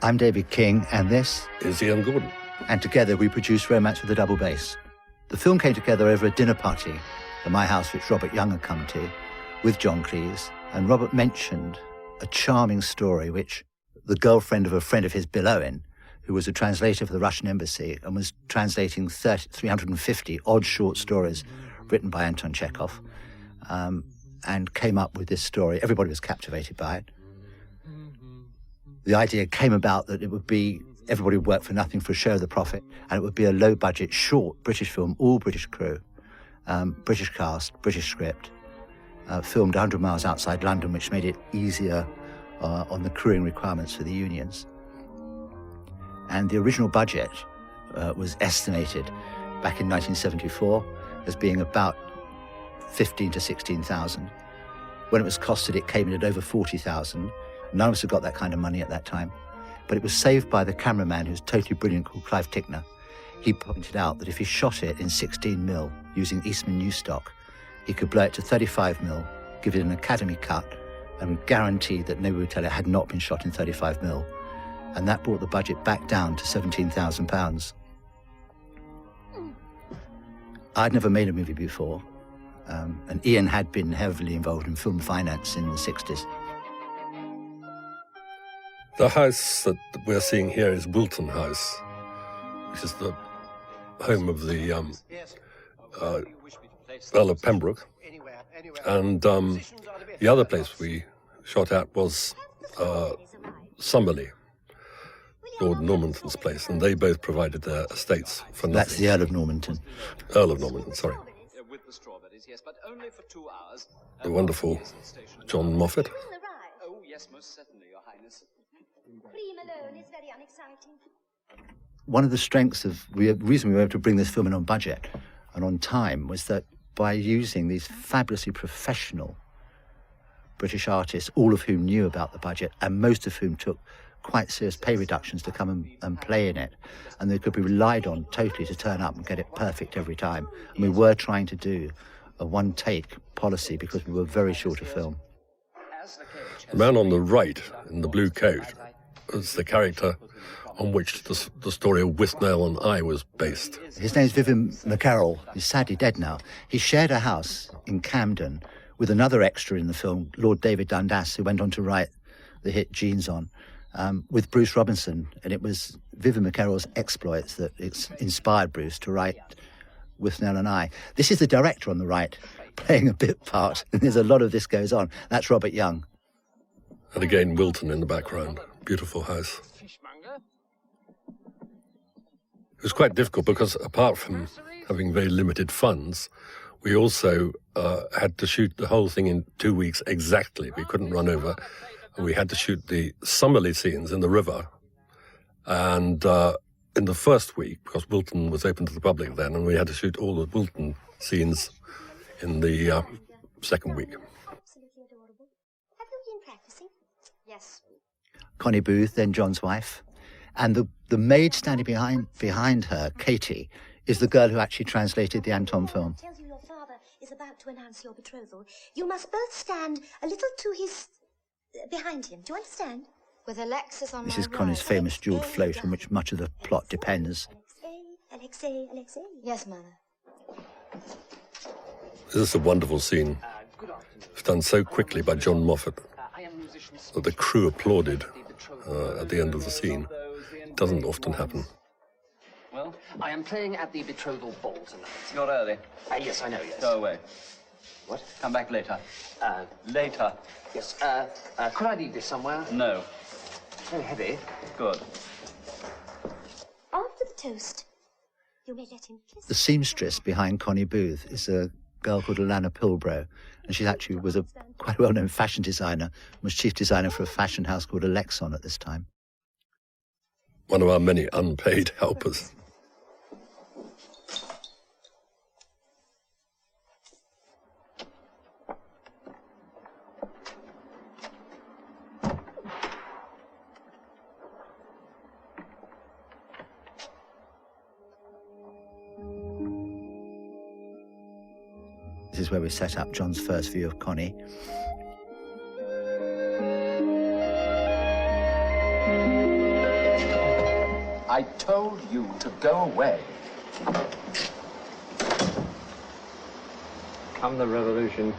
I'm David King, and this is Ian Gordon. And together we produced Romance with a Double Bass. The film came together over a dinner party at my house, which Robert Young had come to, with John Cleese. And Robert mentioned a charming story which the girlfriend of a friend of his, Bill Owen, who was a translator for the Russian embassy and was translating 350 odd short stories written by Anton Chekhov, and came up with this story. Everybody was captivated by it. The idea came about that it would be, everybody would work for nothing for a share of the profit, and it would be a low-budget, short British film, all British crew, British cast, British script, filmed 100 miles outside London, which made it easier on the crewing requirements for the unions. And the original budget was estimated back in 1974 as being about 15 to 16,000. When it was costed, it came in at over 40,000. None of us had got that kind of money at that time. But it was saved by the cameraman, who's totally brilliant, called Clive Tickner. He pointed out that if he shot it in 16mm using Eastman new stock, he could blow it to 35mm, give it an Academy cut, and guarantee that nobody would tell it had not been shot in 35mm. And that brought the budget back down to £17,000. I'd never made a movie before, and Ian had been heavily involved in film finance in the 60s. The house that we're seeing here is Wilton House, which is the home of the Earl of Pembroke. And the other place we shot at was Summerley, Lord Normanton's place, and they both provided their estates for nothing. That's the Earl of Normanton. Earl of Normanton, sorry. The wonderful John Moffat. Oh, yes, most certainly, Your Highness. Cream alone is very unexciting. One of the strengths of the reason we were able to bring this film in on budget and on time was that by using these fabulously professional British artists, all of whom knew about the budget and most of whom took quite serious pay reductions to come and play in it, and they could be relied on totally to turn up and get it perfect every time. And we were trying to do a one-take policy because we were very short of film. The man on the right in the blue coat was the character on which the story of Withnail and I was based. His name's Vivian McCarroll. He's sadly dead now. He shared a house in Camden with another extra in the film, Lord David Dundas, who went on to write the hit Jeans On, with Bruce Robinson. And it was Vivian McCarroll's exploits that inspired Bruce to write Withnail and I. This is the director on the right, playing a bit part. And there's a lot of this goes on. That's Robert Young. And again, Wilton in the background. Beautiful house. It was quite difficult because apart from having very limited funds, we also had to shoot the whole thing in 2 weeks exactly. We couldn't run over. And we had to shoot the Summerley scenes in the river. And in the first week, because Wilton was open to the public then, and we had to shoot all the Wilton scenes in the second week. Absolutely adorable. Have you been practicing? Yes. Connie Booth, then John's wife. And the maid standing behind her, Katie, is the girl who actually translated the Anton film. Tells you your father is about to announce your betrothal. You must both stand a little to his... behind him. Do you understand? With Alexis on This is Connie's famous jewelled float on which much of the plot depends. Alexei. Yes, Mother. This is a wonderful scene. It's done so quickly by John Moffat that the crew applauded at the end of the scene. It doesn't often happen. Well, I am playing at the betrothal ball tonight. You're early. Yes, I know, yes. Go away. What? Come back later. Later. Yes, could I leave this somewhere? No. It's very heavy. Good. After the toast, you may let him kiss. The seamstress behind Connie Booth is a girl called Alana Pilbrow, and she actually was a quite well-known fashion designer, was chief designer for a fashion house called Alexon at this time. One of our many unpaid helpers. This is where we set up John's first view of Connie. I told you to go away. Come the revolution.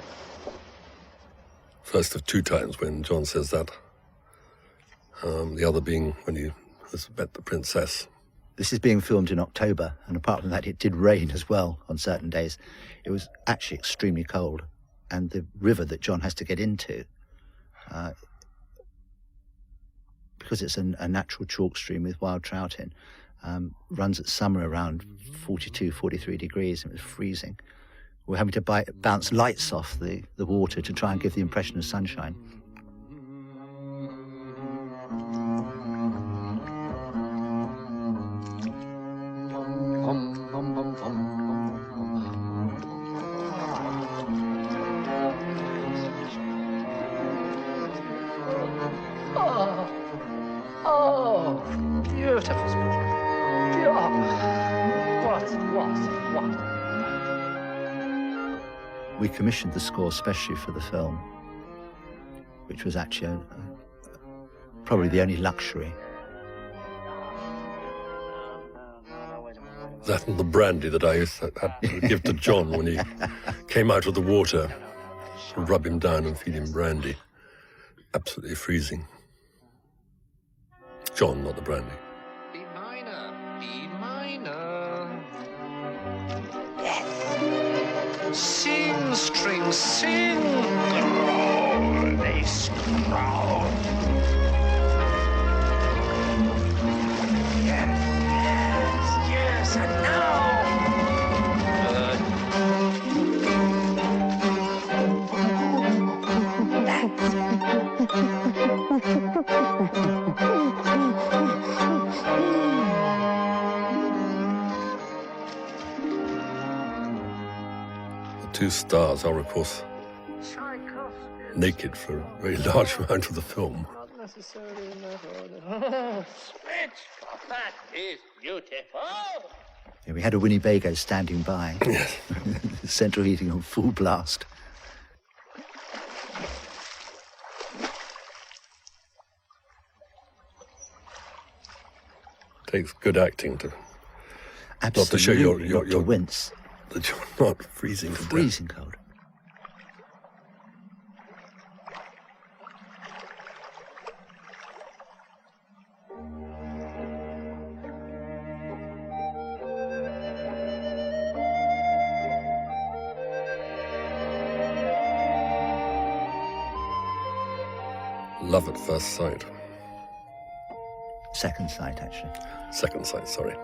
First of two times when John says that. The other being when he has met the princess. This is being filmed in October, and apart from that, it did rain as well on certain days. It was actually extremely cold, and the river that John has to get into, because it's a natural chalk stream with wild trout in, runs at summer around 42, 43 degrees, and it was freezing. We're having to bounce lights off the water to try and give the impression of sunshine. Oh, beautiful, Smychkov. What? We commissioned the score specially for the film, which was actually probably the only luxury. That and the brandy that I had to give to John when he came out of the water, to rub him down and feed him brandy. Absolutely freezing. John, not the brandy. B minor, B minor. Sing, string, sing. Growl, they growl. Yes, and now. The two stars are, of course, naked for a very large amount of the film. Not necessarily in that order. Smychkov, that is beautiful. Yeah, we had a Winnebago standing by, Yes. central heating on full blast. Takes good acting to Absolutely, to show your not to wince. that you're not freezing to death. Freezing cold. Love at first sight. Second sight, actually. Second sight, sorry.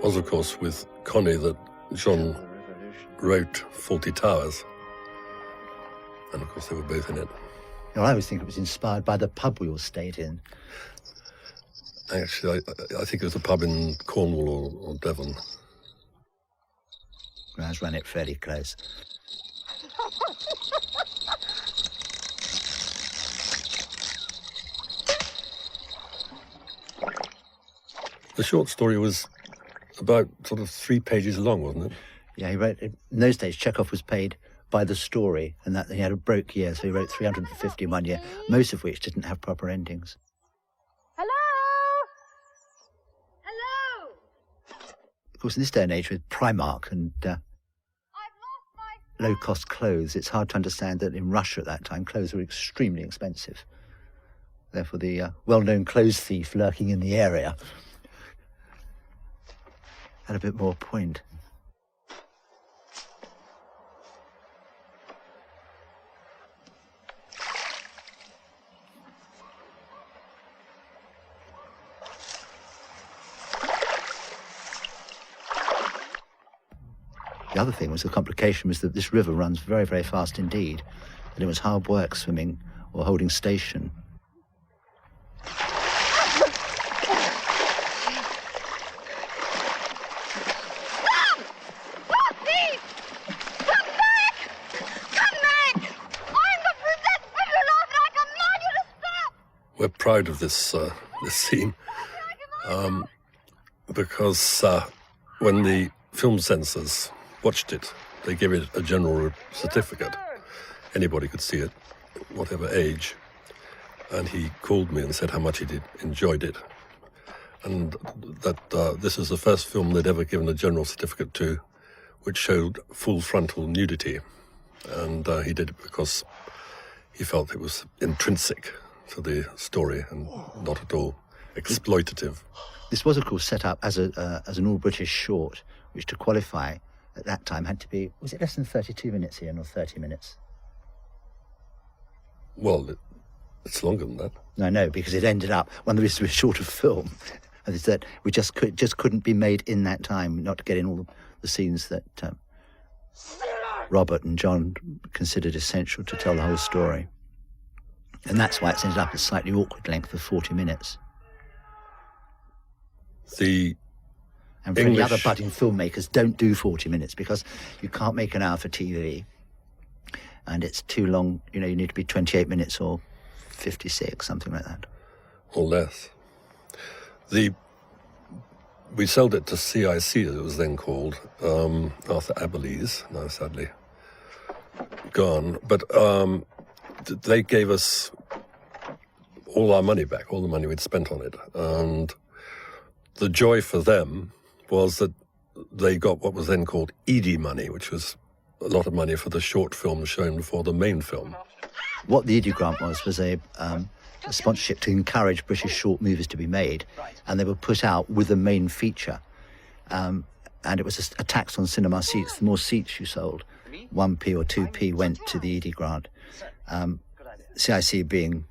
Was, of course, with Connie that John wrote 40 Towers. And, of course, they were both in it. Well, I always think it was inspired by the pub we all stayed in. Actually, I think it was a pub in Cornwall or Devon. I was run it fairly close. The short story was about sort of 3 pages long, wasn't it? Yeah, he wrote, in those days, Chekhov was paid by the story, and that he had a broke year, so he wrote 350 in 1 year, most of which didn't have proper endings. Hello? Hello? Of course, in this day and age, with Primark and low-cost clothes, it's hard to understand that in Russia at that time, clothes were extremely expensive. Therefore, the well-known clothes thief lurking in the area had a bit more point. The other thing was the complication was that this river runs very, very fast indeed, and it was hard work swimming or holding station. We're proud of this scene because when the film censors watched it, they gave it a general certificate. Anybody could see it, whatever age. And he called me and said how much he enjoyed it. And that this is the first film they'd ever given a general certificate to, which showed full frontal nudity. And he did it because he felt it was intrinsic to the story and not at all exploitative. This was, of course, set up as an all-British short, which to qualify at that time had to be, was it less than 32 minutes, Ian, or 30 minutes? Well, it's longer than that. No, I know, because it ended up, one of the reasons we were short of film, is that we just couldn't be made in that time, not to get in all the scenes that Robert and John considered essential to tell the whole story. And that's why it's ended up a slightly awkward length of 40 minutes. And for any other budding filmmakers, don't do 40 minutes because you can't make an hour for TV. And it's too long, you need to be 28 minutes or 56, something like that. Or less. We sold it to CIC, as it was then called, Arthur Aberlees, now sadly gone. But they gave us all our money back, all the money we'd spent on it. And the joy for them was that they got what was then called ED money, which was a lot of money for the short film shown before the main film. What the ED grant was a sponsorship to encourage British short movies to be made, and they were put out with a main feature. And it was a tax on cinema seats. The more seats you sold, 1p or 2p went to the ED grant. CIC being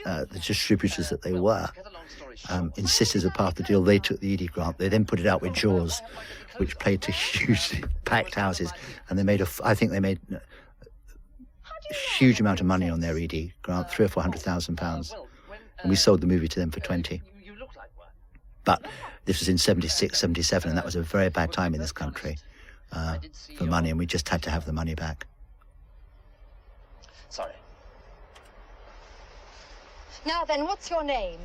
the distributors that they were, insisted as a part of the deal, they took the ED grant. They then put it out with Jaws, which played to hugely packed houses, and I think they made a huge amount of money on their ED grant, £300,000 or £400,000, and we sold the movie to them for 20. But this was in 76, 77, and that was a very bad time in this country for money, and we just had to have the money back. Sorry. Now then, what's your name?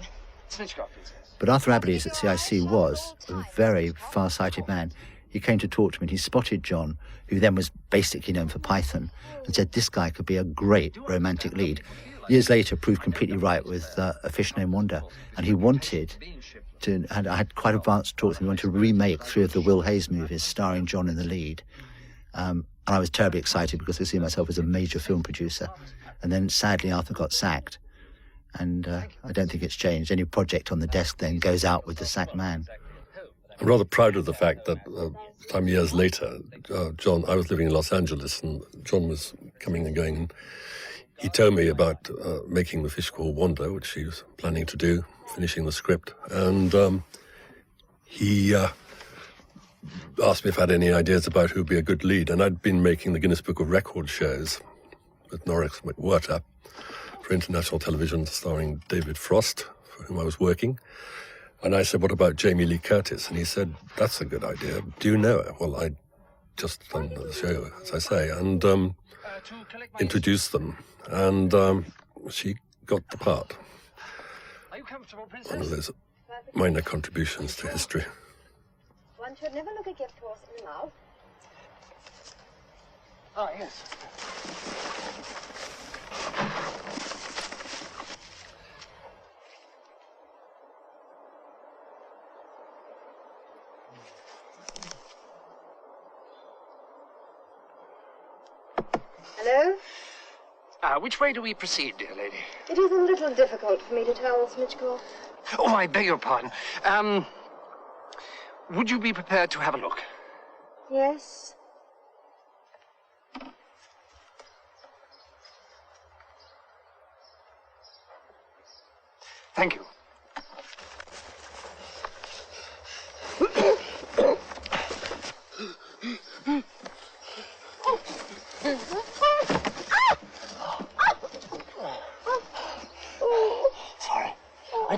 Smychkov, Princess. But Arthur Aberlees at CIC was a very far-sighted man. He came to talk to me and he spotted John, who then was basically known for Python, and said this guy could be a great romantic lead. Years later, proved completely right with A Fish Named Wanda, and he wanted to, and I had quite advanced talks with him, he wanted to remake 3 of the Will Hayes movies starring John in the lead. And I was terribly excited because I see myself as a major film producer. And then sadly Arthur got sacked. And I don't think it's changed. Any project on the desk then goes out with the sacked man. I'm rather proud of the fact that some years later, I was living in Los Angeles and John was coming and going. And he told me about making The Fish Called Wanda, which he was planning to do, finishing the script. And he asked me if I had any ideas about who would be a good lead. And I'd been making the Guinness Book of Records shows with Norris McWhirter for international television, starring David Frost, for whom I was working. And I said, what about Jamie Lee Curtis? And he said, that's a good idea. Do you know her? Well, I'd just done the show, as I say, and introduced them. And she got the part. Are you comfortable, Princess? One of those minor contributions to history. One should never look a gift horse in the mouth. Ah, yes. Hello? Which way do we proceed, dear lady? It is a little difficult for me to tell, Smychkov. Oh, I beg your pardon. Would you be prepared to have a look? Yes. Thank you.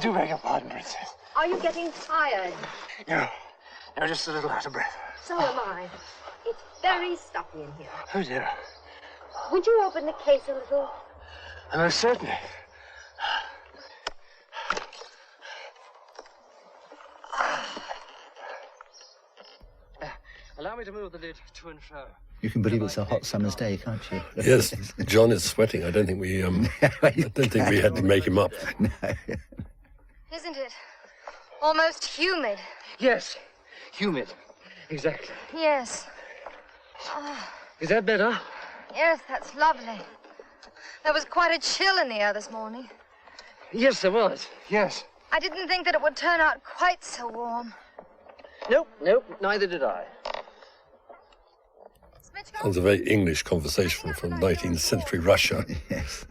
do beg your pardon, Princess. Are you getting tired? No, just a little out of breath. So am I. It's very stuffy in here. Oh, dear. Would you open the case a little? Most certainly. Allow me to move the lid to and fro. You can believe it's a hot summer's day, can't you? Yes, John is sweating. I don't think we had to make him up. No. Isn't it? Almost humid. Yes, humid. Exactly. Yes. Is that better? Yes, that's lovely. There was quite a chill in the air this morning. Yes, there was. Yes. I didn't think that it would turn out quite so warm. Nope, neither did I. Smychkov? Sounds a very English conversation from 19th century Russia. Yes.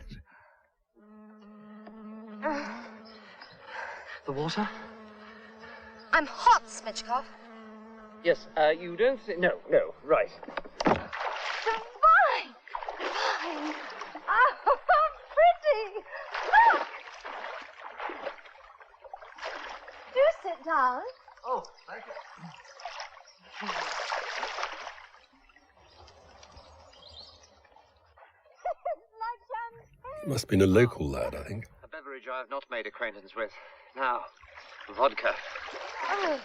The water? I'm hot, Smychkov. Yes, you don't think... No, right. Fine. Oh, pretty. Look. Do sit down. Oh, thank you. Must have been a local lad, I think. A beverage I have not made acquaintance with. Now, vodka. Oh.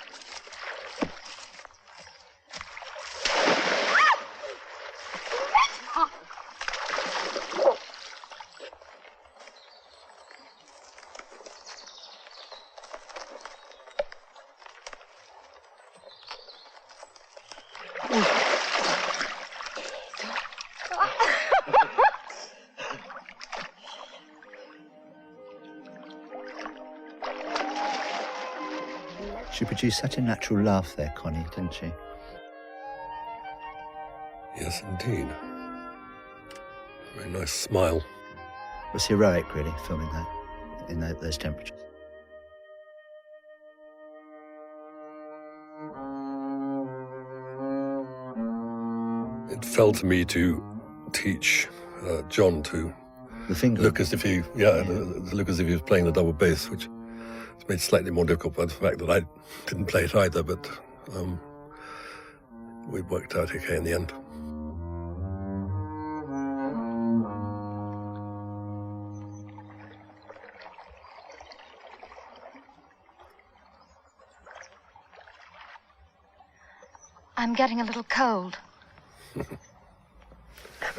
She produced such a natural laugh there, Connie, didn't she? Yes, indeed. Very nice smile. It was heroic, really, filming that in those temperatures. It fell to me to teach John to The finger. look as if he was playing the double bass, which is made slightly more difficult by the fact that I didn't play it either, but we worked out okay in the end. I'm getting a little cold.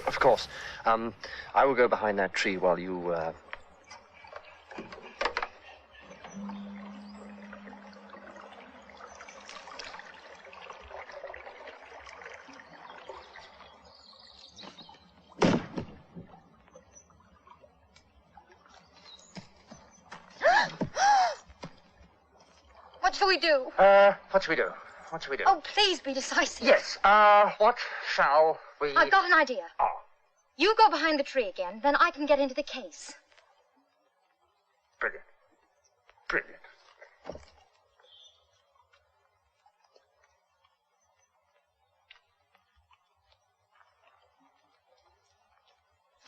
Of course. I will go behind that tree while you, What shall we do? what shall we do? Oh, please be decisive. Yes, what shall we... I've got an idea. Oh. You go behind the tree again, then I can get into the case. Brilliant.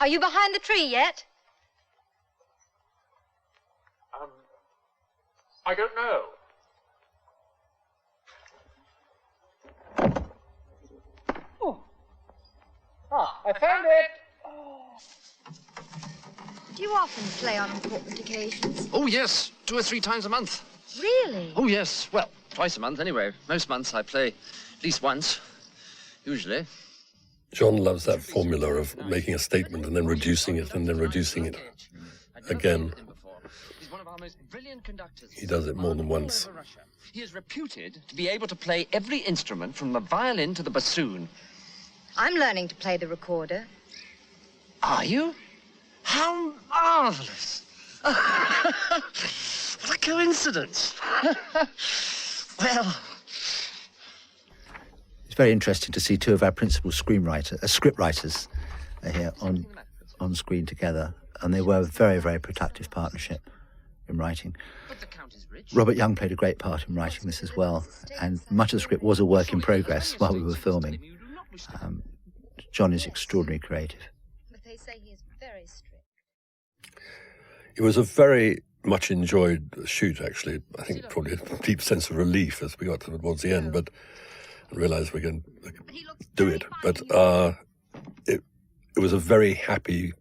Are you behind the tree yet? I don't know. I found it! Do you often play on important occasions? Oh, yes. 2 or 3 times a month. Really? Oh, yes. Well, twice a month anyway. Most months I play at least once, usually. John loves that formula of making a statement and then reducing it and then reducing it again. He's one of our most brilliant conductors. He does it more than once. He is reputed to be able to play every instrument from the violin to the bassoon. I'm learning to play the recorder. Are you? How marvelous! What a coincidence! Well, It's very interesting to see two of our principal script writers here on screen together, and they were a very, very productive partnership in writing. but the Count is rich. Robert Young played a great part in writing this as well, and much of the script was a work in progress while we were filming. John is extraordinarily creative. But they say he is very strict. It was a very much enjoyed the shoot, actually. I think probably a deep sense of relief as we got towards the end, but I realised we can do it. But it was a very happy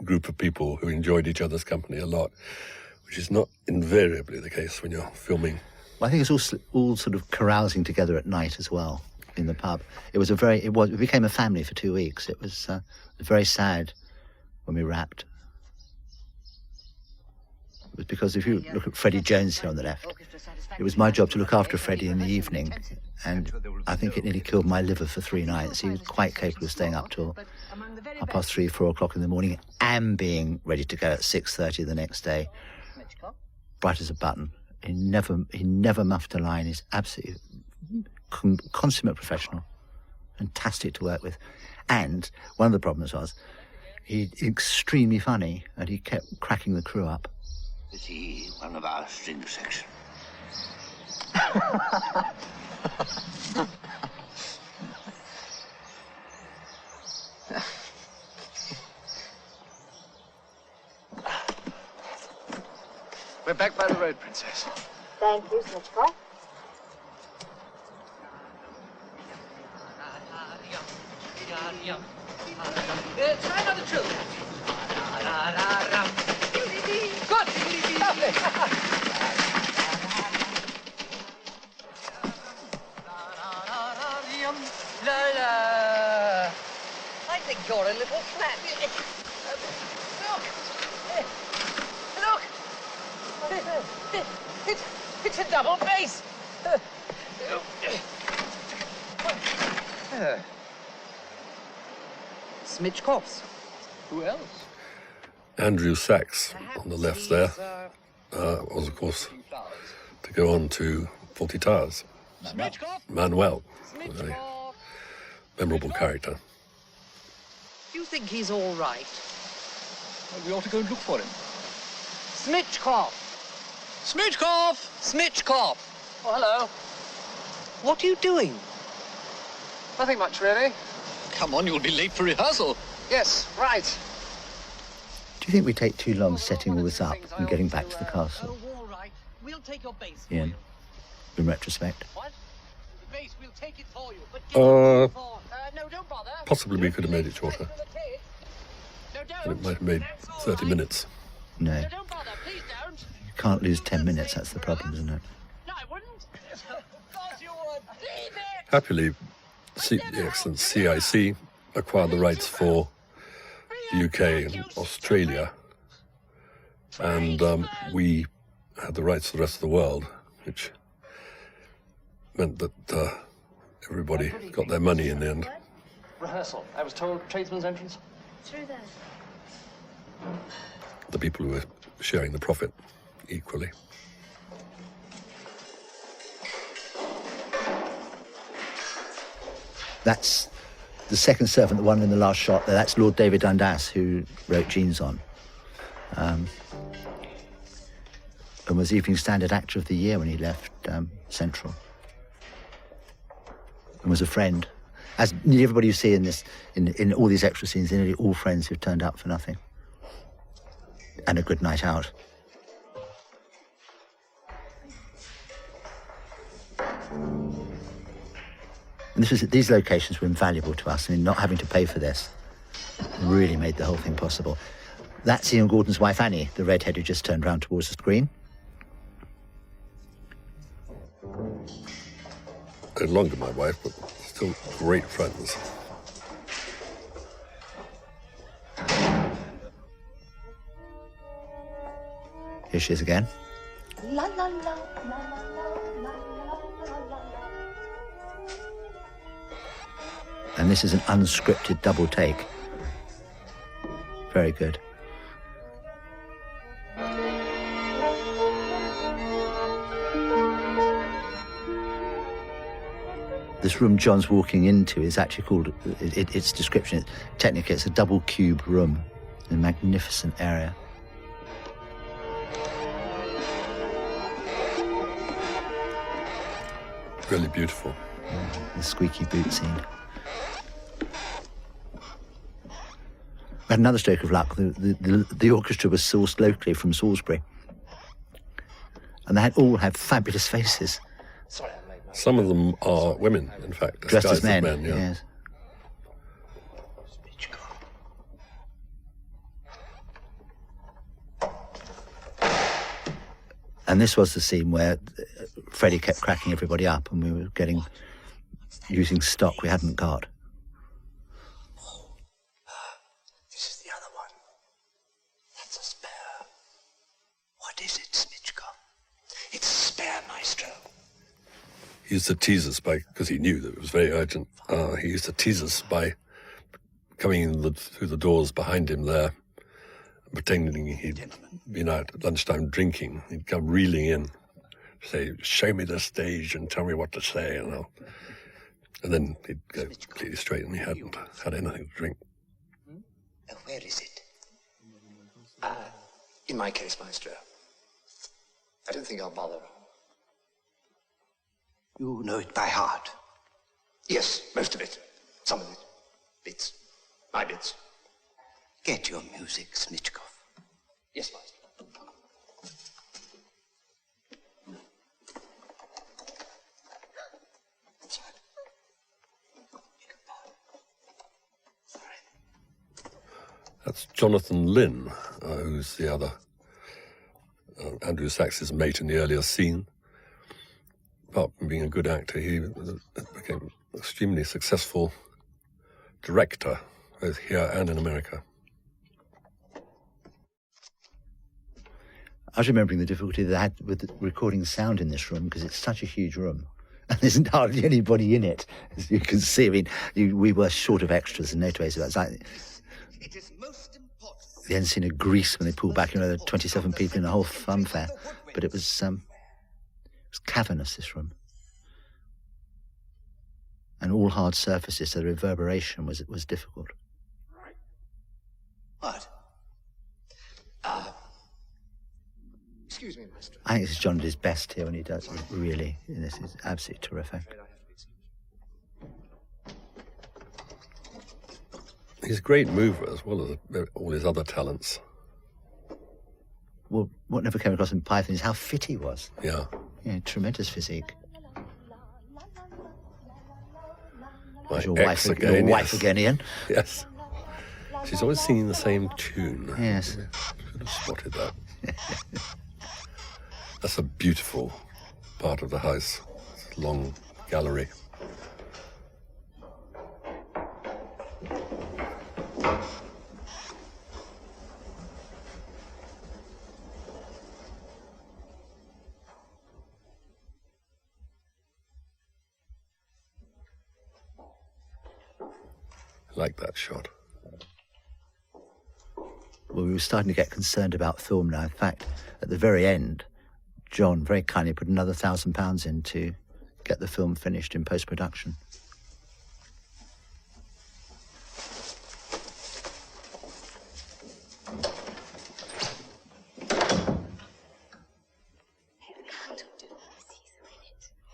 group of people who enjoyed each other's company a lot, which is not invariably the case when you're filming. Well, I think it's all sort of carousing together at night as well in the pub. We became a family for 2 weeks. It was very sad when we wrapped. It was because if you look at Freddie Jones here on the left, it was my job to look after Freddie in the evening, and I think it nearly killed my liver for 3 nights. He was quite capable of staying up till 3:30, 4 o'clock in the morning and being ready to go at 6:30 the next day, bright as a button. He never muffed a line. He's absolutely consummate professional, fantastic to work with. And one of the problems was he's extremely funny, and he kept cracking the crew up. Is he one of our string section? We're back by the road, Princess. Thank you, Smychkov. Try another trill. Good. I think you're a little flat. Look. It's a double bass. Smychkov's. Who else? Andrew Sachs on the left there was, of course, to go on to 40 Towers. Manuel, a very memorable character. Do you think he's all right? Well, we ought to go and look for him. Smychkov! Smychkov! Smychkov! Oh, hello. What are you doing? Nothing much, really. Come on, you'll be late for rehearsal. Yes, right. Do you think we take too long setting all this up and getting back to the castle, Oh, all right. We'll take your bass for Ian, you. in retrospect? What? The bass, we'll take it for you. But no, don't bother. Possibly we could have made it shorter, No, and don't. it might have made 30 minutes. No. No, don't bother. Please don't. You can't lose 10 minutes, that's the problem, isn't it? No, I wouldn't. Of course you would. Leave it. Happily, the excellent CIC acquired the rights for the UK and Australia, and we had the rights to the rest of the world, which meant that everybody got their money in the end. Rehearsal. I was told tradesman's entrance. Through there. The people who were sharing the profit equally. That's the second servant, the one in the last shot there. That's Lord David Dundas, who wrote Jeans On. And was Evening Standard Actor of the Year when he left Central. And was a friend. As nearly everybody you see in this, in all these extra scenes, they're nearly all friends who've turned up for nothing. And a good night out. And these locations were invaluable to us. I mean, not having to pay for this really made the whole thing possible. That's Ian Gordon's wife, Annie, the redhead who just turned round towards the screen. No longer my wife, but still great friends. Here she is again. La la la la la la la la. And this is an unscripted double take. Very good. This room John's walking into is actually called, its description, technically it's a double cube room, a magnificent area. Really beautiful. The squeaky boot scene. We had another stroke of luck. The orchestra was sourced locally from Salisbury. And they all had fabulous faces. Sorry, I made my... Some of them are women, in fact. Dressed as disguised men, yeah. yes. And this was the scene where Freddie kept cracking everybody up and we were using stock we hadn't got. This is the other one. That's a spare. What is it, Smychkov? It's a spare, Maestro. He used to tease us because he knew that it was very urgent. He used to tease us by coming in through the doors behind him there, pretending he'd been out at lunchtime drinking. He'd come reeling in, say, "Show me the stage and tell me what to say," and then he'd go completely straight, and he hadn't had anything to drink. Where is it? In my case, Maestro. I don't think I'll bother. You know it by heart. Yes, most of it. Some of it. Bits. My bits. Get your music, Smychkov. Yes, Maestro. That's Jonathan Lynn, who's the other Andrew Sachs's mate in the earlier scene. Apart from being a good actor, he became an extremely successful director, both here and in America. I was remembering the difficulty they had with recording sound in this room because it's such a huge room. And there isn't hardly anybody in it, as you can see. I mean, we were short of extras in no two ways about it. It's like It is most important. the end scene of Grease when they pulled back, there were 27 people in the whole funfair. But it was cavernous, this room. And all hard surfaces, so the reverberation was difficult. What? Excuse me, Maestro. I think this is John at his best here when he does really. This is absolutely terrific. He's a great mover as well as all his other talents. Well, what never came across in Python is how fit he was. Yeah. Tremendous physique. My There's your ex wife again, wife yes. again, Ian. Yes. She's always singing the same tune. Yes. Should have spotted that. That's a beautiful part of the house. It's a long gallery. I like that shot. Well, we were starting to get concerned about film now. In fact, at the very end, John very kindly put another £1,000 in to get the film finished in post-production.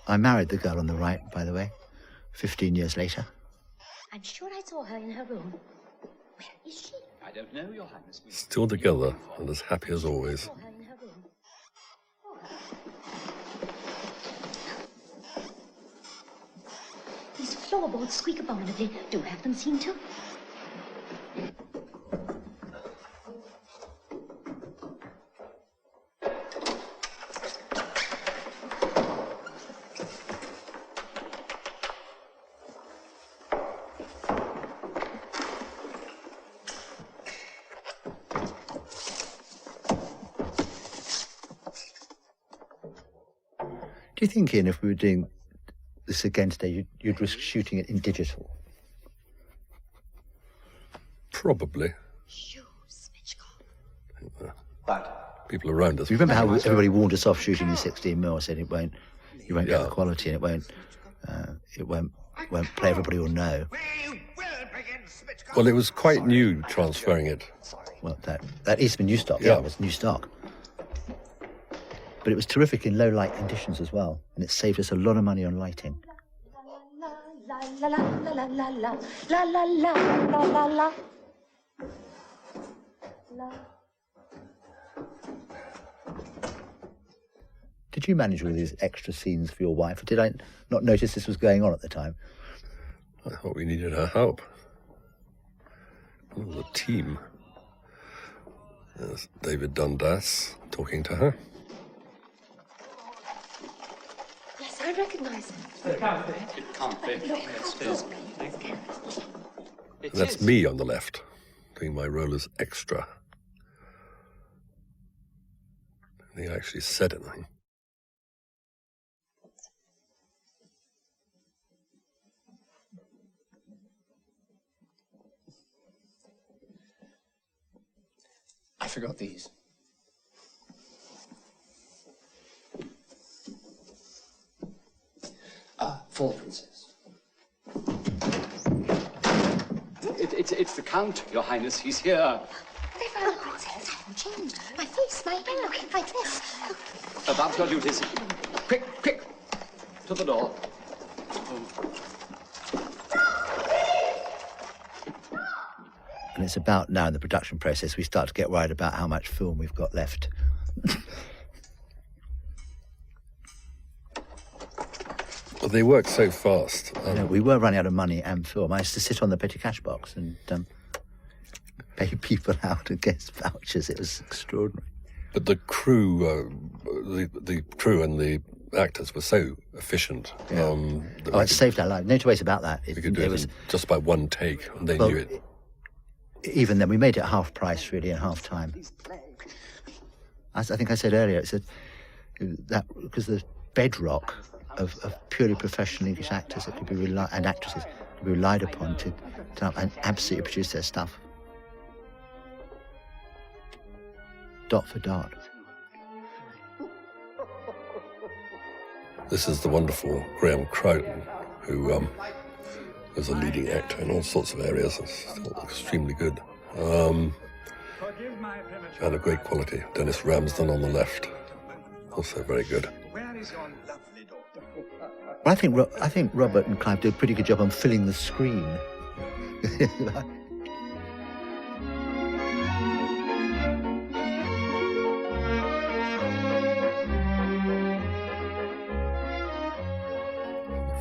I married the girl on the right, by the way, 15 years later. I'm sure I saw her in her room. Where is she? I don't know, Your Highness. Still together and as happy as always. Saw her in her room. These floorboards squeak abominably. Do have them seen to. Do you think, Ian, if we were doing this again today, you'd risk shooting it in digital? Probably. But People around us. You remember how everybody warned us off shooting in 16mm, said you won't get Yeah. the quality, and it won't play everybody will know. Well, it was quite new transferring it. Well, that Eastman new stock, Yeah. it was new stock. But it was terrific in low light conditions as well, and it saved us a lot of money on lighting. La la la la la la la la la la la la la. did you manage all these extra scenes for your wife? Or did I not notice this was going on at the time? I thought we needed her help. It was a team. There's David Dundas talking to her. Yes, I recognise him. It can't be. And that's me on the left, doing my role as extra. I think I actually said anything. I forgot these. For the princess. It's the Count, Your Highness. He's here. They found the princess. I haven't changed. My face, my hair, like this. About your duties. Quick, quick. To the door. And it's about now in the production process we start to get worried about how much film we've got left. Well, they work so fast. We were running out of money and film. I used to sit on the petty cash box and pay people out against vouchers. It was extraordinary. But the crew, the crew and the actors were so efficient. Yeah. It saved our lives. No two ways about that. We could do it in just by one take, and they knew it. Even then, we made it half price, really, and half time. As I think I said earlier, it's that because the bedrock of purely professional English actors that could be and actresses could be relied upon to and absolutely produce their stuff. Dot for dot. This is the wonderful Graham Crowden, who was a leading actor in all sorts of areas and still extremely good. And a great quality. Dennis Ramsden on the left, also very good. I think Robert and Clive did a pretty good job on filling the screen.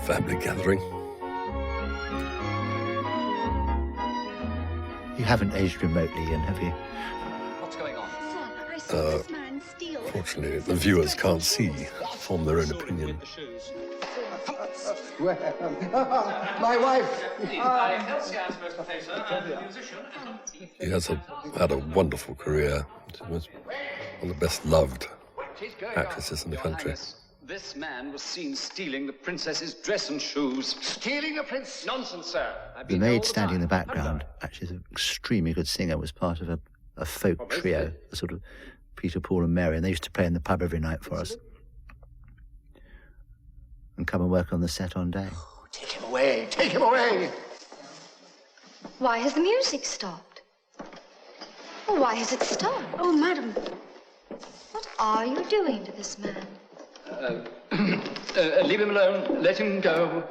Family gathering. You haven't aged remotely, Ian, have you? What's going on? Sir, I saw this man steal. Fortunately, the viewers can't see, form their own opinion. My wife! He has had a wonderful career. She was one of the best loved actresses in the country. This man was seen stealing the princess's dress and shoes. Stealing the prince? Nonsense, sir. The maid standing in the background, actually is an extremely good singer, was part of a folk trio, a sort of Peter, Paul and Mary, and they used to play in the pub every night for us. And come and work on the set on day. Oh, take him away! Take him away! Why has the music stopped? Oh, why has it stopped? Oh, madam. What are you doing to this man? Leave him alone. Let him go.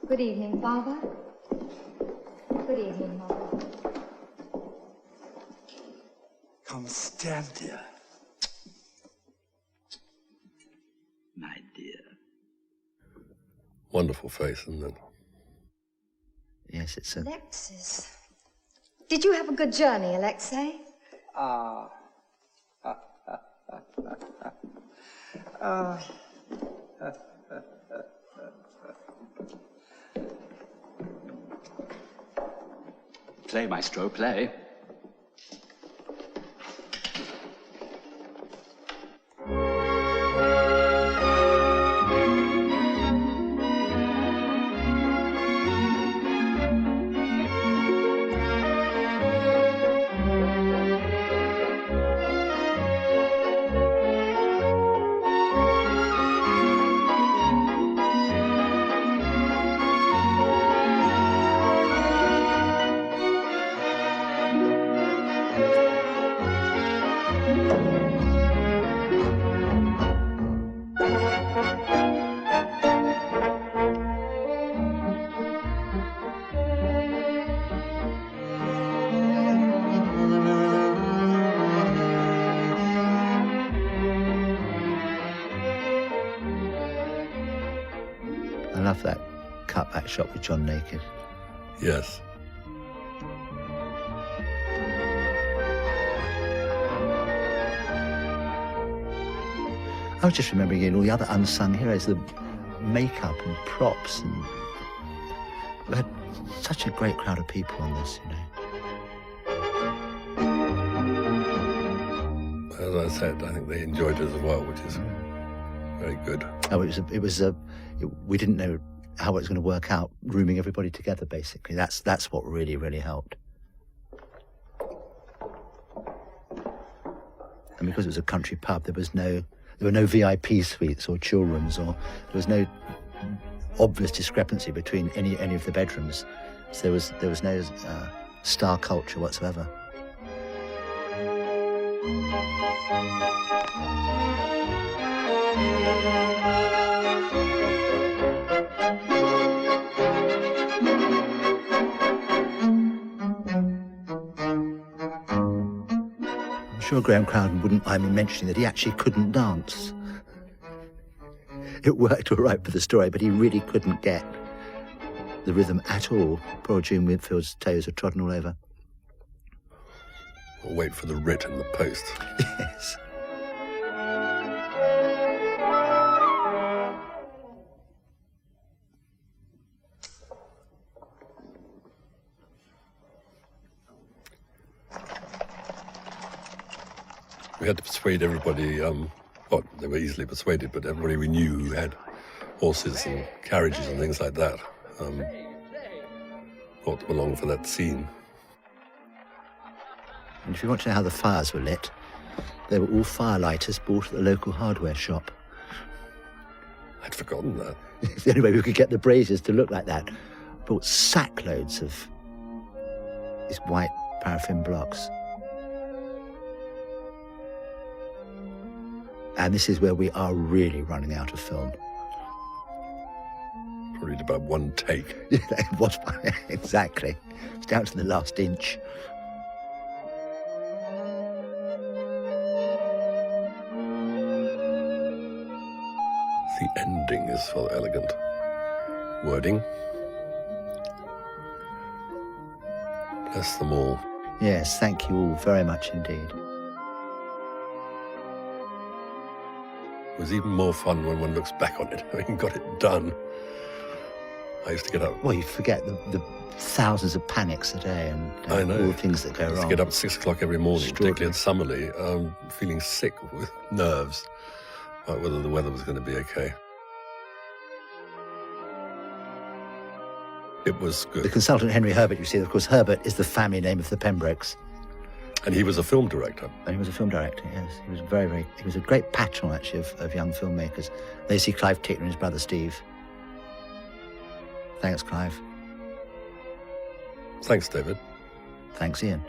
Good evening, Father. Good evening, Mother. Constanza. My dear. Wonderful face, isn't it? Yes, it's a... Alexis. Did you have a good journey, Alexei? Play, maestro, play. love that cutback shot with John naked. Yes. I was just remembering all the other unsung heroes, the makeup and props, and we had such a great crowd of people on this, As I said, I think they enjoyed it as well, which is very good. Oh, we didn't know how it was going to work out, rooming everybody together, basically. That's what really, really helped. And because it was a country pub, there were no VIP suites or chill rooms, or there was no obvious discrepancy between any of the bedrooms. So there was no star culture whatsoever. I'm sure Graham Crowden wouldn't mind me mentioning that he actually couldn't dance. It worked all right for the story, but he really couldn't get the rhythm at all. Poor June Whitfield's toes were trodden all over. Or wait for the writ in the post. Yes. We had to persuade everybody, well, they were easily persuaded, but everybody we knew who had horses and carriages and things like that brought them along for that scene. And if you want to know how the fires were lit, they were all firelighters bought at the local hardware shop. I'd forgotten that. It's the only way we could get the braziers to look like that. Bought sackloads of these white paraffin blocks. And this is where we are really running out of film. Probably about one take. It was, exactly. It's down to the last inch. The ending is so elegant. Wording. Bless them all. Yes, thank you all very much indeed. It was even more fun when one looks back on it, having got it done. I used to get up. Well, you forget the thousands of panics a day and I know. all the things that go I used wrong. to get up at 6 o'clock every morning, particularly at Summerley, feeling sick with nerves about whether the weather was going to be okay. It was good. The consultant Henry Herbert, you see, of course, Herbert is the family name of the Pembrokes. And he was a film director. And he was a film director, yes. He was he was a great patron, actually, of young filmmakers. They see Clive Tickner and his brother Steve. Thanks, Clive. Thanks, David. Thanks, Ian.